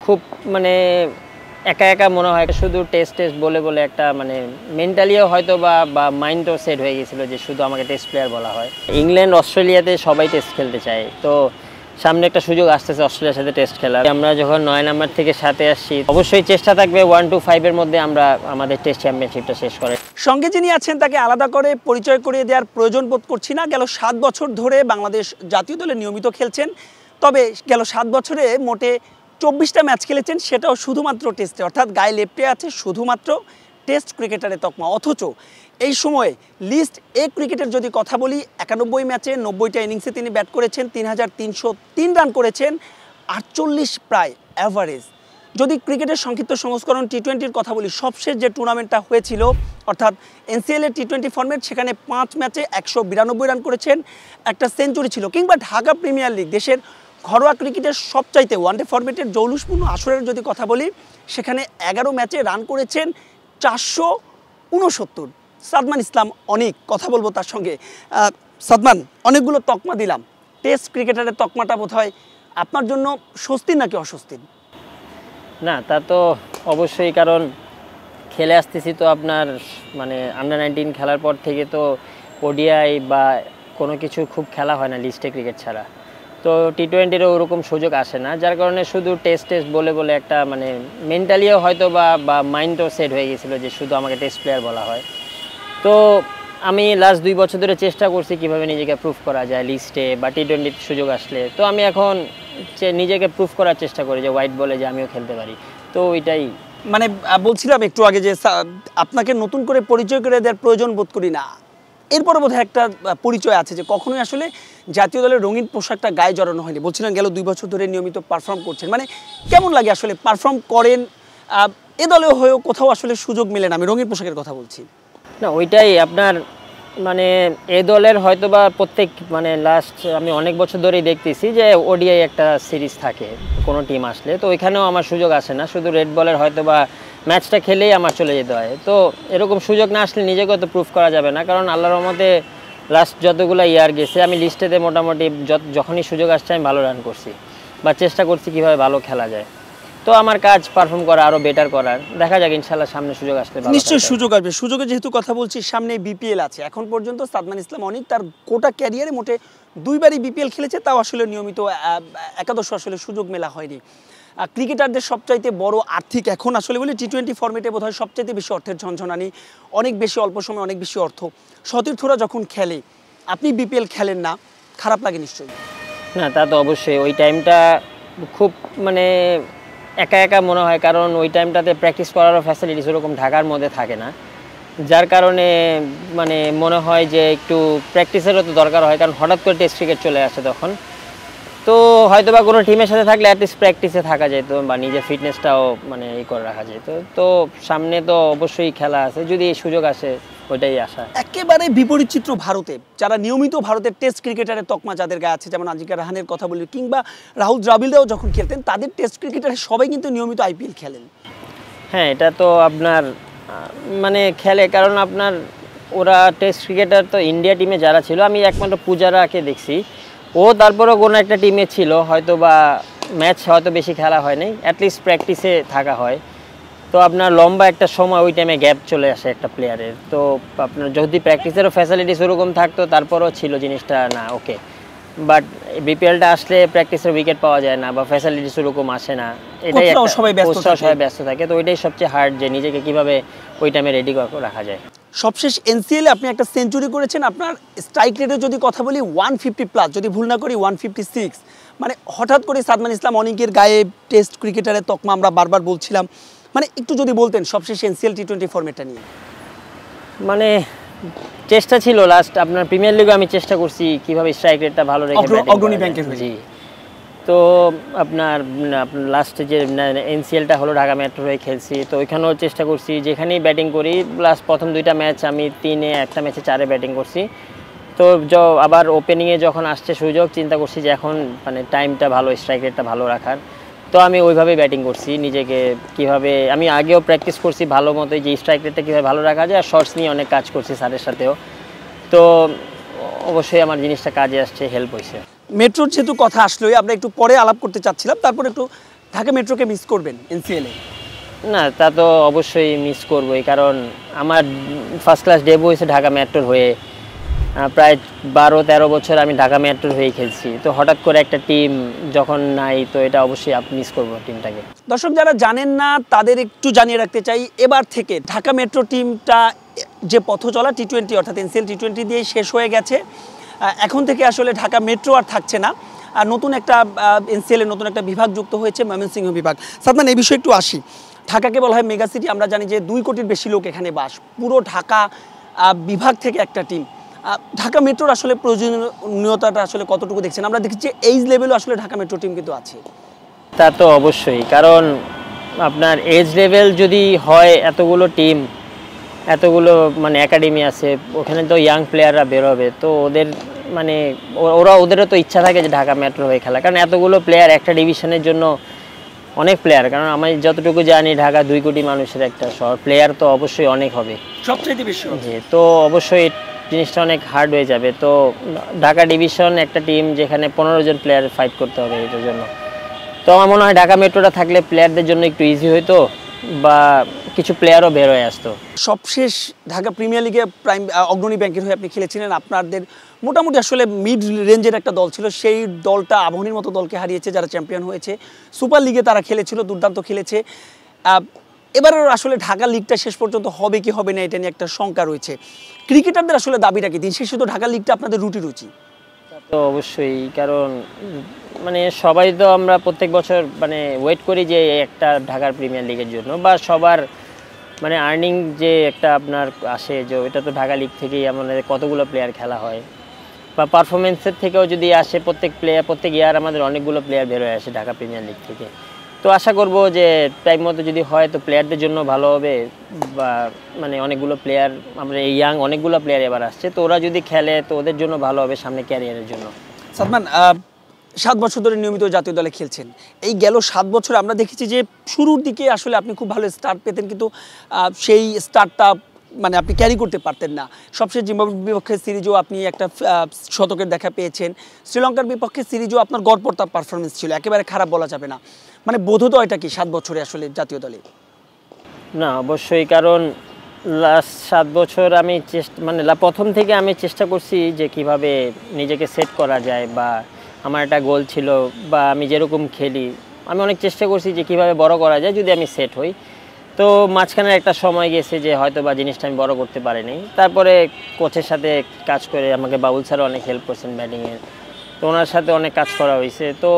খুব মানে একা একা মনে হয়, শুধু টেস্ট বলে বলে একটা মানে মেন্টালিও হয়তো বা মাইন্ডও সেট হয়ে গেছিলো যে শুধু আমাকে টেস্ট প্লেয়ার বলা হয়। ইংল্যান্ড অস্ট্রেলিয়াতে সবাই টেস্ট খেলতে চায়, তো সামনে একটা সুযোগ আসতেছে অস্ট্রেলিয়ার সাথে টেস্ট খেলার। আমরা যখন 9 নাম্বার থেকে 7-এ আসছি, অবশ্যই চেষ্টা থাকবে 1-5-এর মধ্যে আমরা আমাদের টেস্ট চ্যাম্পিয়নশিপটা শেষ করে। সঙ্গে যিনি আছেন তাকে আলাদা করে পরিচয় করিয়ে দেওয়ার প্রয়োজন বোধ করছি না। গেল 7 বছর ধরে বাংলাদেশ জাতীয় দলে নিয়মিত খেলছেন, তবে গেল 7 বছরে মোটে 24টা ম্যাচ খেলেছেন, সেটাও শুধুমাত্র টেস্টে, অর্থাৎ গায়ে লেপ্টে আছে শুধুমাত্র টেস্ট ক্রিকেটারের তকমা। অথচ এই সময়ে লিস্ট এ ক্রিকেটের যদি কথা বলি, 91 ম্যাচে 90টা ইনিংসে তিনি ব্যাট করেছেন, 3303 রান করেছেন, 48 প্রায় অ্যাভারেজ। যদি ক্রিকেটের সংক্ষিপ্ত সংস্করণ টি-20-র কথা বলি, সবশেষ যে টুর্নামেন্টটা হয়েছিল অর্থাৎ এনসিএলের টি-20 ফরম্যাট, সেখানে 5 ম্যাচে 192 রান করেছেন, একটা সেঞ্চুরি ছিল। কিংবা ঢাকা প্রিমিয়ার লিগ, দেশের ঘরোয়া ক্রিকেটের সবচাইতে ওয়ানডে ফরম্যাটের জৌলুসপূর্ণ আসরের যদি কথা বলি, সেখানে 11 ম্যাচে রান করেছেন 469। সাদমান ইসলাম অনেক কথা বলবো তার সঙ্গে। সাদমান, অনেকগুলো তকমা দিলাম, টেস্ট ক্রিকেটারের তকমাটা বোধহয় আপনার জন্য স্বস্তির নাকি অস্বস্তির? না, তা তো অবশ্যই, কারণ খেলে আসতেছি তো আপনার মানে আন্ডার-19 খেলার পর থেকে তো ওডিআই বা কোনো কিছু খুব খেলা হয় না লিস্টে ক্রিকেট ছাড়া, তো টি-20-রও ওরকম সুযোগ আসে না, যার কারণে শুধু টেস্ট বলে বলে একটা মানে মেন্টালিও হয়তো বা মাইন্ডও সেট হয়ে গেছিলো যে শুধু আমাকে টেস্ট প্লেয়ার বলা হয়। তো আমি লাস্ট 2 বছর ধরে চেষ্টা করছি কীভাবে নিজেকে প্রুভ করা যায় লিস্টে বা টি-20 সুযোগ আসলে। তো আমি এখন নিজেকে প্রুভ করার চেষ্টা করি যে হোয়াইট বলে যে আমিও খেলতে পারি, তো ওইটাই মানে বলছিলাম একটু আগে যে আপনাকে নতুন করে পরিচয় করে দেওয়ার প্রয়োজন বোধ করি না। এরপরে বোধহয় একটা পরিচয় আছে যে কখনোই আসলে জাতীয় দলের রঙিন পোশাকটা গায়ে জড়ানো হয়নি। বলছিলেন গেল 2 বছর ধরে নিয়মিত পারফর্ম করছেন, মানে কেমন লাগে আসলে পারফর্ম করেন? এ দলেও হয়েও কোথাও আসলে সুযোগ মেলে না, আমি রঙিন পোশাকের কথা বলছি না। ওইটাই আপনার মানে এ দলের হয়তো বা প্রত্যেক মানে লাস্ট আমি অনেক বছর ধরেই দেখতেছি যে ওডিআই একটা সিরিজ থাকে কোনো টিম আসলে, তো ওইখানেও আমার সুযোগ আসে না, শুধু রেড বলের হয়তো বা ম্যাচটা খেলেই আমার চলে যেতে হয়। তো এরকম সুযোগ না আসলে নিজেকেও তো প্রুফ করা যাবে না, কারণ আল্লাহর রহমতে লাস্ট যতগুলো ইয়ার গেছে আমি লিস্টেতে মোটামুটি যখনই সুযোগ আসছে আমি ভালো রান করছি বা চেষ্টা করছি কীভাবে ভালো খেলা যায়। তো আমার কাজ পারফর্ম করা, আরও বেটার করার, দেখা যাক ইনশাল্লাহ সামনে সুযোগ আসলে। নিশ্চয়ই সুযোগ আসবে। সুযোগের যেহেতু কথা বলছি, সামনে বিপিএল আছে। এখন পর্যন্ত সাদমান ইসলাম অনেক তার গোটা ক্যারিয়ারে মোটে 2বারই বিপিএল খেলেছে, তাও আসলে নিয়মিত একাদশ আসলে সুযোগ মেলা হয়নি। ক্রিকেটারদের সবচাইতে বড় আর্থিক এখন আসলে বলি টি-20 ফরম্যাটে বোধহয় সবচাইতে বেশি অর্থের ঝনঝনানি, অনেক বেশি অল্প সময় অনেক বেশি অর্থ। সতীর্থরা যখন খেলে, আপনি বিপিএল খেলেন না, খারাপ লাগে নিশ্চয়ই? না, তা তো অবশ্যই। ওই টাইমটা খুব মানে একা একা মনে হয়, কারণ ওই টাইমটাতে প্র্যাকটিস করারও ফ্যাসিলিটিস ওরকম ঢাকার মধ্যে থাকে না, যার কারণে মানে মনে হয় যে একটু প্র্যাকটিসেরও তো দরকার হয়, কারণ হঠাৎ করে টেস্ট ক্রিকেট চলে আসে তখন। তো হয়তো বা কোনো টিমের সাথে থাকলে অ্যাটলিস্ট প্র্যাকটিসে থাকা যেত বা নিজের ফিটনেসটাও মানে করে রাখা যেত। তো সামনে তো অবশ্যই খেলা আছে, যদি এই সুযোগ আসে ওইটাই আশা। একেবারে বিপরীত চিত্র ভারতে, যারা নিয়মিত ভারতের টেস্ট ক্রিকেটারের তকমা যাদের গায়ে আছে, যেমন আজিঙ্কা রাহানের কথা বলি, কিংবা রাহুল দ্রাবিড়রাও যখন খেলতেন, তাদের টেস্ট ক্রিকেটারের সবাই কিন্তু নিয়মিত আইপিএল খেলেন। হ্যাঁ, এটা তো আপনার মানে খেলে, কারণ আপনার ওরা টেস্ট ক্রিকেটার তো ইন্ডিয়া টিমে যারা ছিল, আমি একমাত্র পূজারাকে দেখছি, ও তারপরেও কোনো একটা টিমে ছিল, হয়তো বা ম্যাচ হয়তো বেশি খেলা হয় নাই, অ্যাটলিস্ট প্র্যাকটিসে থাকা হয়। তো আপনার লম্বা একটা সময় ওই টাইমে গ্যাপ চলে আসে একটা প্লেয়ারের, তো আপনার যদি প্র্যাকটিসেরও ফ্যাসিলিটিস ওরকম থাকতো তারপরও ছিল জিনিসটা না ওকে, বাট বিপিএলটা আসলে প্র্যাকটিসের উইকেট পাওয়া যায় না বা ফ্যাসিলিটিস ওরকম আসে না, এটাই সবাই ব্যস্ত থাকে। তো ওইটাই সবচেয়ে হার্ড, যে নিজেকে কীভাবে ওই টাইমে রেডি রাখা যায়। সবশেষ এনসিএলে আপনি একটা সেঞ্চুরি করেছেন, আপনার স্ট্রাইক রেটের যদি কথা বলি 150+, যদি ভুল না করি 156। মানে হঠাৎ করে সাদমান ইসলাম অনেকের গায়ে টেস্ট ক্রিকেটারের তকমা আমরা বারবার বলছিলাম, মানে একটু যদি বলতেন সবশেষ এনসিএল টি-20 ফরম্যাটটা নিয়ে। মানে চেষ্টা ছিল লাস্ট আপনার প্রিমিয়ার লিগে আমি চেষ্টা করছি কীভাবে স্ট্রাইক রেটটা ভালো রেখে অগ্রণী ব্যাংকের। জি, তো আপনার লাস্টে যে এনসিএলটা হলো ঢাকা মেট্রো হয়ে খেলছি, তো ওইখানেও চেষ্টা করছি, যেখানেই ব্যাটিং করি লাস্ট প্রথম 2টা ম্যাচ আমি 3-এ, একটা ম্যাচে 4-এ ব্যাটিং করছি। তো আবার ওপেনিংয়ে যখন আসছে সুযোগ, চিন্তা করছি যে এখন মানে টাইমটা ভালো, স্ট্রাইক রেটটা ভালো রাখার, তো আমি ওইভাবেই ব্যাটিং করছি। নিজেকে কীভাবে আমি আগেও প্র্যাকটিস করছি ভালো মতোই, যে স্ট্রাইক রেটটা কীভাবে ভালো রাখা যায়, আর শর্টস নিয়ে অনেক কাজ করছি স্যারের সাথেও, তো অবশ্যই আমার জিনিসটা কাজে আসছে, হেল্প হয়েছে। মেট্রোর যেহেতু কথা আসলোই, আমরা একটু পরে আলাপ করতে চাচ্ছিলাম, তারপর একটু ঢাকা মেট্রোকে মিস করবেন এনসিএল এ? না, তা তো অবশ্যই মিস করবই, কারণ আমার ফার্স্ট ক্লাস ডেবিউ হয়েছে ঢাকা মেট্রোর হয়ে। প্রায় 12-13 বছর আমি ঢাকা মেট্রোর হয়ে খেলছি। তো হঠাৎ করে একটা টিম যখন নাই, তো এটা অবশ্যই মিস করবো টিমটাকে। দর্শক যারা জানেন না তাদের একটু জানিয়ে রাখতে চাই, এবার থেকে ঢাকা মেট্রো টিমটা যে পথ চলা টি-20 অর্থাৎ এনসিএল টি-20 দিয়ে শেষ হয়ে গেছে। এখন থেকে আসলে ঢাকা মেট্রো আর থাকছে না, আর নতুন একটা এনসিএল এর নতুন একটা বিভাগ যুক্ত হয়েছে, ময়মনসিংহ বিভাগ। সাদমান, এই বিষয়ে একটু আসি। ঢাকাকে বলা হয় মেগা সিটি, আমরা জানি যে 2 কোটির বেশি লোক এখানে বাস। পুরো ঢাকা বিভাগ থেকে একটা টিম। ঢাকা মেট্রোর আসলে প্রয়োজনীয়তাটা আসলে কতটুকু দেখছেন? আমরা দেখছি যে এইজ লেভেলও আসলে ঢাকা মেট্রো টিম কিন্তু আছে। তা তো অবশ্যই, কারণ আপনার এজ লেভেল যদি হয়, এতগুলো টিম, এতগুলো মানে একাডেমি আছে, ওখানে তো ইয়াং প্লেয়াররা বেরোবে, তো ওদের মানে ওদেরও তো ইচ্ছা থাকে যে ঢাকা মেট্রো হয়ে খেলা, কারণ এতগুলো প্লেয়ার একটা ডিভিশনের জন্য অনেক প্লেয়ার। কারণ আমি যতটুকু জানি ঢাকা 2 কোটি মানুষের একটা শহর, প্লেয়ার তো অবশ্যই অনেক হবে, সবচেয়ে বেশি। জি, তো অবশ্যই জিনিসটা অনেক হার্ড হয়ে যাবে। তো ঢাকা ডিভিশন একটা টিম যেখানে 15 জন প্লেয়ার ফাইট করতে হবে এটার জন্য। তো আমার মনে হয় ঢাকা মেট্রোটা থাকলে প্লেয়ারদের জন্য একটু ইজি হইতো, বা কিছু প্লেয়ারও বের হয়ে আসতো। সবশেষ ঢাকা প্রিমিয়ার লিগে অগ্রণী ব্যাংকের হয়ে আপনি খেলেছিলেন। আপনাদের মোটামুটি আসলে মিড রেঞ্জের একটা দল ছিল, সেই দলটা আবাহনীর মতো দলকে হারিয়েছে যারা চ্যাম্পিয়ন হয়েছে। সুপার লিগে তারা খেলেছিল, দুর্দান্ত খেলেছে। এবার আসলে ঢাকা লিগটা শেষ পর্যন্ত হবে কি হবে না এটা নিয়ে একটা শঙ্কা রয়েছে। ক্রিকেটারদের আসলে দাবিটা কি? দিন শেষে তো ঢাকা লিগটা আপনাদের রুচি। তো অবশ্যই, কারণ মানে সবাই তো আমরা প্রত্যেক বছর মানে ওয়েট করি যে একটা ঢাকার প্রিমিয়ার লিগের জন্য, বা সবার মানে আর্নিং যে একটা আপনার আসে, যে এটা তো ঢাকা লিগ থেকেই আমাদের কতগুলো প্লেয়ার খেলা হয়, বা পারফরমেন্সের থেকেও যদি আসে, প্রত্যেক ইয়ার আমাদের অনেকগুলো প্লেয়ার বের হয়ে আসে ঢাকা প্রিমিয়ার লিগ থেকে। তো আশা করব যে টাইম মতো যদি হয় তো প্লেয়ারদের জন্য ভালো হবে, বা মানে অনেকগুলো প্লেয়ার, আমরা এই ইয়াং অনেকগুলো প্লেয়ার এবার আসছে, তো ওরা যদি খেলে তো ওদের জন্য ভালো হবে সামনে ক্যারিয়ারের জন্য। সাদমান, 7 বছর ধরে নিয়মিত জাতীয় দলে খেলছেন। এই গেল 7 বছর আমরা দেখেছি যে শুরুর দিকে আসলে আপনি খুব ভালো স্টার্ট পেতেন, কিন্তু সেই স্টার্টটা মানে আপনি ক্যারি করতে পারতেন না। সবশেষ জিম্বাবুয়ের বিপক্ষে সিরিজও আপনি একটা শতকের দেখা পেয়েছেন। শ্রীলঙ্কার বিপক্ষে সিরিজও আপনার গড়পড়তা পারফরমেন্স ছিল, একেবারে খারাপ বলা যাবে না। মানে বোধোদয়টা কি 7 বছরে আসলে জাতীয় দলে? না, অবশ্যই, কারণ লাস্ট 7 বছর আমি মানে প্রথম থেকে আমি চেষ্টা করছি যে কিভাবে নিজেকে সেট করা যায়, বা আমার একটা গোল ছিল, বা আমি যেরকম খেলি আমি অনেক চেষ্টা করছি যে কিভাবে বড় করা যায় যদি আমি সেট হই। তো মাঝখানে একটা সময় গেছে যে হয়তো বা জিনিসটা আমি বড় করতে পারিনি। তারপরে কোচের সাথে কাজ করে, আমাকে বাবুল স্যারও অনেক হেল্প করছেন ব্যাটিংয়ের, তো ওনার সাথে অনেক কাজ করা হয়েছে। তো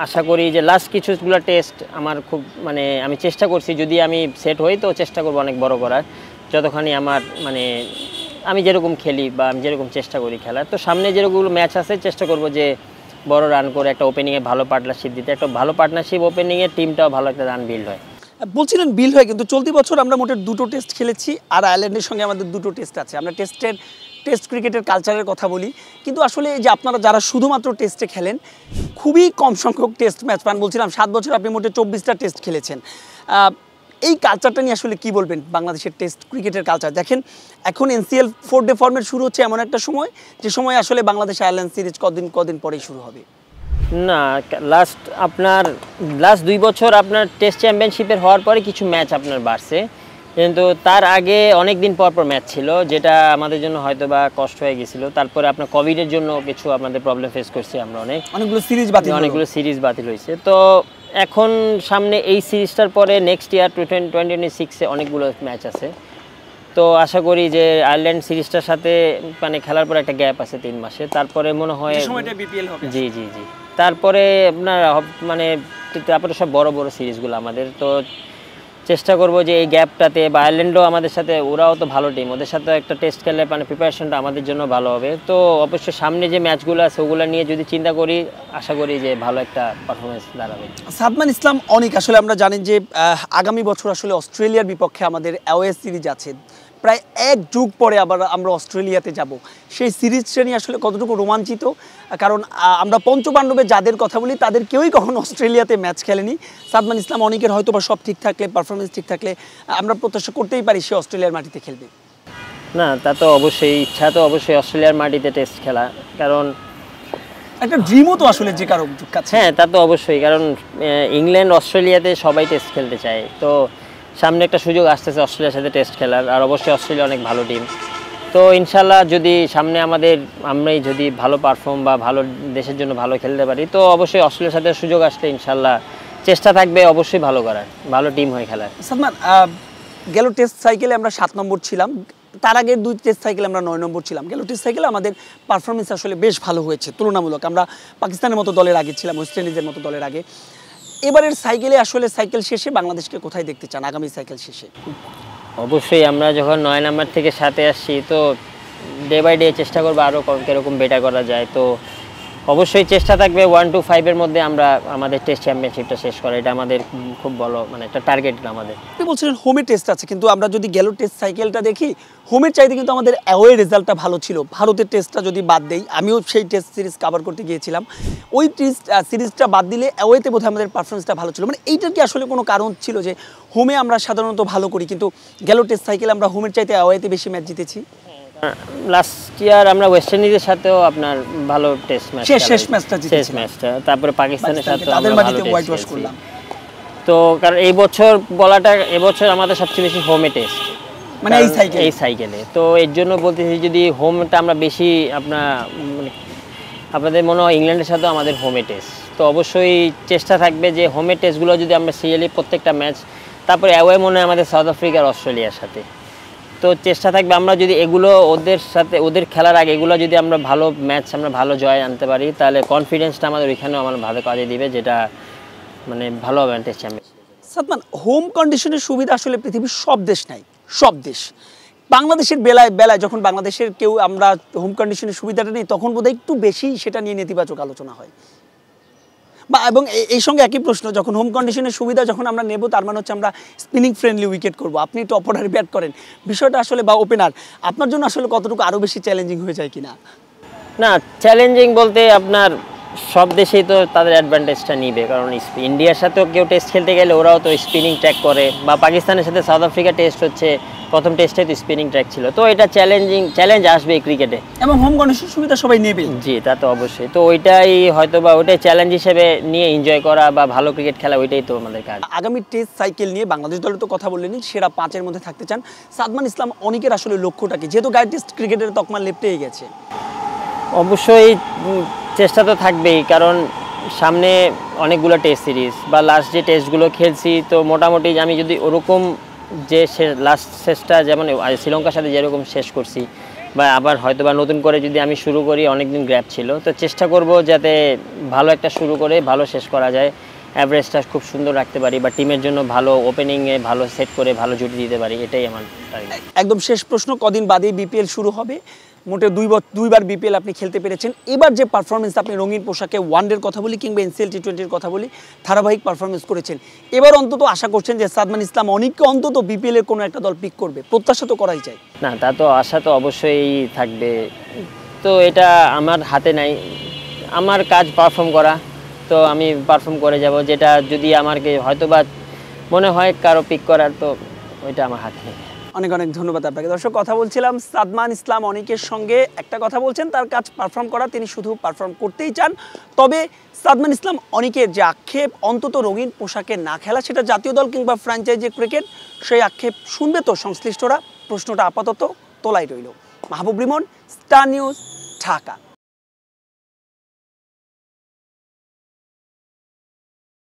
আশা করি যে লাস্ট কিছুগুলো টেস্ট আমার খুব মানে আমি চেষ্টা করছি, যদি আমি সেট হই তো চেষ্টা করবো অনেক বড় করার, যতখানি আমার মানে আমি যেরকম খেলি বা আমি যেরকম চেষ্টা করি খেলার। তো সামনে যেরকমগুলো ম্যাচ আছে চেষ্টা করব যে বড় রান করে একটা ওপেনিংয়ে ভালো পার্টনারশিপ দিতে, একটা ভালো পার্টনারশিপ ওপেনিংয়ে টিমটাও ভালো একটা রান বিল্ড হয়। বলছিলেন বিল হয়, কিন্তু চলতি বছর আমরা মোটে 2টো টেস্ট খেলেছি, আর আয়ারল্যান্ডের সঙ্গে আমাদের 2টো টেস্ট আছে। আমরা টেস্ট ক্রিকেটের কালচারের কথা বলি, কিন্তু আসলে যে আপনারা যারা শুধুমাত্র টেস্টে খেলেন খুবই কম সংখ্যক টেস্ট ম্যাচ পান। বলছিলাম 7 বছর আপনি মোটে 24টা টেস্ট খেলেছেন। এই কালচারটা নিয়ে আসলে কি বলবেন? বাংলাদেশের টেস্ট ক্রিকেটের কালচার দেখেন, এখন এনসিএল 4 ডে ফর্মেট শুরু হচ্ছে এমন একটা সময়, যে সময় আসলে বাংলাদেশ আয়ারল্যান্ড সিরিজ কদিন পরেই শুরু হবে। না, লাস্ট 2 বছর আপনার টেস্ট চ্যাম্পিয়নশিপের হওয়ার পরে কিছু ম্যাচ আপনার বাড়ছে, কিন্তু তার আগে অনেক দিন পর ম্যাচ ছিল, যেটা আমাদের জন্য হয়তো বা কষ্ট হয়ে গেছিলো। তারপরে আপনার কোভিডের জন্য কিছু আপনাদের প্রবলেম ফেস করছি আমরা, অনেকগুলো সিরিজ বাতিল হয়েছে। তো এখন সামনে এই সিরিজটার পরে নেক্সট ইয়ার 2026-এ অনেকগুলো ম্যাচ আছে। তো আশা করি যে আয়ারল্যান্ড সিরিজটার সাথে মানে খেলার পর একটা গ্যাপ আছে 3 মাসে, তারপরে মনে হয় জি, তারপরে আপনার মানে তারপরে সব বড় সিরিজগুলো আমাদের। তো চেষ্টা করব যে এই গ্যাপটাতে, বা আয়ারল্যান্ডও আমাদের সাথে, ওরাও তো ভালো টিম, ওদের সাথে একটা টেস্ট খেলে মানে প্রিপারেশনটা আমাদের জন্য ভালো হবে। তো অবশ্যই সামনে যে ম্যাচগুলো আছে ওগুলো নিয়ে যদি চিন্তা করি, আশা করি যে ভালো একটা পারফরমেন্স দাঁড়াবে। সাদমান ইসলাম অনেক, আসলে আমরা জানি যে আগামী বছর আসলে অস্ট্রেলিয়ার বিপক্ষে আমাদের অ্যাওয়ে সিরিজ আছে, প্রায় 1 যুগ পরে আবার আমরা অস্ট্রেলিয়াতে যাব। সেই সিরিজটা নিয়ে আসলে কতটুকু রোমাঞ্চিত? কারণ আমরা পঞ্চপাণ্ডবে যাদের কথা বলি তাদের কেউই কখনো অস্ট্রেলিয়াতে ম্যাচ খেলেনি। সাদমান ইসলাম অনেকের হয়তো বা সব ঠিক থাকলে, পারফরমেন্স ঠিক থাকলে আমরা প্রত্যাশা করতেই পারি সে অস্ট্রেলিয়ার মাটিতে খেলবে। না, তা তো অবশ্যই, ইচ্ছা তো অবশ্যই অস্ট্রেলিয়ার মাটিতে টেস্ট খেলা, কারণ একটা ড্রিমও তো আসলে যে কারো কাছে। হ্যাঁ, তা তো অবশ্যই, কারণ ইংল্যান্ড অস্ট্রেলিয়াতে সবাই টেস্ট খেলতে চায়। তো সামনে একটা সুযোগ আসতেছে অস্ট্রেলিয়ার সাথে টেস্ট খেলার, আর অবশ্যই অস্ট্রেলিয়া অনেক ভালো টিম। তো ইনশাল্লাহ যদি সামনে আমরাই যদি ভালো পারফর্ম বা ভালো দেশের জন্য ভালো খেলতে পারি, তো অবশ্যই অস্ট্রেলিয়ার সাথে সুযোগ আসলে ইনশাল্লাহ চেষ্টা থাকবে অবশ্যই ভালো করার, ভালো টিম হয়ে খেলার। সাদমান, গেল টেস্ট সাইকেলে আমরা 7 নম্বর ছিলাম, তার আগের 2 টেস্ট সাইকেলে আমরা 9 নম্বর ছিলাম। গেল টেস্ট সাইকেলে আমাদের পারফরমেন্স আসলে বেশ ভালো হয়েছে তুলনামূলক। আমরা পাকিস্তানের মতো দলের আগে ছিলাম, ওয়েস্ট ইন্ডিজের মতো দলের আগে। এবারের সাইকেলে আসলে সাইকেল শেষে বাংলাদেশকে কোথায় দেখতে চান আগামী সাইকেল শেষে? অবশ্যই আমরা যখন 9 নাম্বার থেকে 7-এ আসছি, তো ডে বাই ডে চেষ্টা করবো আরও কীরকম বেটার করা যায়। তো অবশ্যই চেষ্টা থাকবে 1 to 5 এর মধ্যে আমরা আমাদের টেস্ট চ্যাম্পিয়নশিপটা শেষ করা, এটা আমাদের খুব বড় মানে একটা টার্গেট আমাদের। আপনি বলছিলেন হোমে টেস্ট আছে, কিন্তু আমরা যদি গেল টেস্ট সাইকেলটা দেখি, হোমের চাইতে কিন্তু আমাদের অ্যাওয়ে রেজাল্টটা ভালো ছিল। ভারতের টেস্টটা যদি বাদ দেই, আমিও সেই টেস্ট সিরিজ কভার করতে গিয়েছিলাম, ওই টেস্ট সিরিজটা বাদ দিলে অ্যাওয়েতে বোধহয় আমাদের পারফরমেন্সটা ভালো ছিল। মানে এইটার কি আসলে কোনো কারণ ছিল যে হোমে আমরা সাধারণত ভালো করি, কিন্তু গেল টেস্ট সাইকেলে আমরা হোমের চাইতে অ্যাওয়েতে বেশি ম্যাচ জিতেছি? লাস্ট ইয়ার আমরা ওয়েস্ট ইন্ডিজের সাথেও আপনার ভালো টেস্ট ম্যাচ, শেষ ম্যাচটা জিতেছি, তারপরে পাকিস্তানের সাথে তাদের মাটিতে হোয়াইট ওয়াশ করলাম। তো কারণ এবছর আমাদের সবচেয়ে বেশি হোমে টেস্ট, মানে এই সাইকেলে। তো এর জন্য বলতেছি যদি হোমটা আমরা বেশি আপনাদের মনে হয় ইংল্যান্ডের সাথেও আমাদের হোমে টেস্ট, তো অবশ্যই চেষ্টা থাকবে যে হোমের টেস্টগুলো যদি আমরা সিরিয়ালি প্রত্যেকটা ম্যাচ, তারপরে অ্যাওয়ে মনে হয় আমাদের সাউথ আফ্রিকা আর অস্ট্রেলিয়ার সাথে, তো চেষ্টা থাকবে আমরা যদি এগুলো ওদের খেলার আগে এগুলো যদি আমরা ভালো ম্যাচ আমরা ভালো জয় আনতে পারি, তাহলে কনফিডেন্সটা আমাদের ওইখানেও আমার ভালো কাজে দিবে, যেটা মানে ভালো হবে টেস্ট চ্যাম্পিয়ন। সাদমান, হোম কন্ডিশনের সুবিধা আসলে পৃথিবীর সব দেশ নাই, সব দেশ। বাংলাদেশের বেলায় যখন বাংলাদেশের কেউ আমরা হোম কন্ডিশনের সুবিধাটা নেই, তখন বোধহয় একটু বেশি সেটা নিয়ে নেতিবাচক আলোচনা হয়। এবং এই সঙ্গে একই প্রশ্ন, যখন হোম কন্ডিশনের সুবিধা যখন আমরা নেব, তার মানে হচ্ছে আমরা স্পিনিং ফ্রেন্ডলি উইকেট করব। আপনি টপ অর্ডারে ব্যাট করেন, বিষয়টা আসলে বা ওপেনার, আপনার জন্য আসলে কতটুকু আরও বেশি চ্যালেঞ্জিং হয়ে যায় কিনা? না, চ্যালেঞ্জিং বলতে আপনার সব দেশেই তো তাদের অ্যাডভান্টেজটা নিবে, কারণ ইন্ডিয়ার সাথেও কেউ টেস্ট খেলতে গেলে ওরাও তো স্পিনিং ট্র্যাক করে, বা পাকিস্তানের সাথে সাউথ আফ্রিকা টেস্ট হচ্ছে, প্রথম টেস্টে তো স্পিনিং ট্র্যাক ছিল, তো এটা চ্যালেঞ্জ আসবে ক্রিকেটে, এবং হোম কন্ডিশনের সুবিধা সবাই নেবে। জি, তা তো অবশ্যই। তো ওইটাই হয়তো বা ওইটাই চ্যালেঞ্জ হিসেবে নিয়ে এনজয় করা বা ভালো ক্রিকেট খেলা, ওইটাই তো আমাদের কাজ। আগামী টেস্ট সাইকেল নিয়ে বাংলাদেশ দলের তো কথা বললেনি, সেরা 5-এর মধ্যে থাকতে চান। সাদমান ইসলাম অনিকের আসলে লক্ষ্যটা কি, যেহেতু গায়ে টেস্ট ক্রিকেটের তকমা লেপ্টেই গেছে? অবশ্যই চেষ্টা তো থাকবেই, কারণ সামনে অনেকগুলো টেস্ট সিরিজ বা লাস্ট যে টেস্টগুলো খেলছি, তো মোটামুটি আমি যদি ওরকম যে লাস্ট শেষটা যেমন শ্রীলঙ্কার সাথে যেরকম শেষ করছি, বা আবার হয়তো বা নতুন করে যদি আমি শুরু করি, অনেকদিন গ্যাপ ছিল, তো চেষ্টা করব যাতে ভালো একটা শুরু করে ভালো শেষ করা যায়, অ্যাভারেজটা খুব সুন্দর রাখতে পারি, বা টিমের জন্য ভালো ওপেনিংয়ে ভালো সেট করে ভালো জুটি দিতে পারি, এটাই আমার টার্গেট। একদম শেষ প্রশ্ন, কদিন বাদেই বিপিএল শুরু হবে, মোটে দুইবার বিপিএল আপনি খেলতে পেরেছেন। এবার যে পারফরমেন্স, আপনি রঙিন পোশাকে ওয়ানডের কথা বলি কিংবা এনসিএল টি20-র কথা বলি, ধারাবাহিক পারফরমেন্স করেছেন। এবার অন্তত আশা করছেন যে সাদমান ইসলাম অনেককে অন্তত বিপিএলের কোনো একটা দল পিক করবে, প্রত্যাশা তো করাই যায়। না, তা তো আশা তো অবশ্যই থাকবে, তো এটা আমার হাতে নাই, আমার কাজ পারফর্ম করা, তো আমি পারফর্ম করে যাব, যেটা যদি আমাকে হয়তো বা মনে হয় কারো পিক করার, তো ওইটা আমার হাতে নেই। অনেক ধন্যবাদ আপনাকে। দর্শক, কথা বলছিলাম সাদমান ইসলাম অনিকের সঙ্গে। একটা কথা বলছেন, তার কাজ পারফর্ম করা, তিনি শুধু পারফর্ম করতেই চান। তবে সাদমান ইসলাম অনিকের যে আক্ষেপ অন্তত রঙিন পোশাকে না খেলা, সেটা জাতীয় দল কিংবা ফ্র্যাঞ্চাইজি ক্রিকেট, সেই আক্ষেপ শুনবে তো সংশ্লিষ্টরা? প্রশ্নটা আপাতত তোলাই রইল। মাহবুব রিমন, স্টার নিউজ, ঢাকা।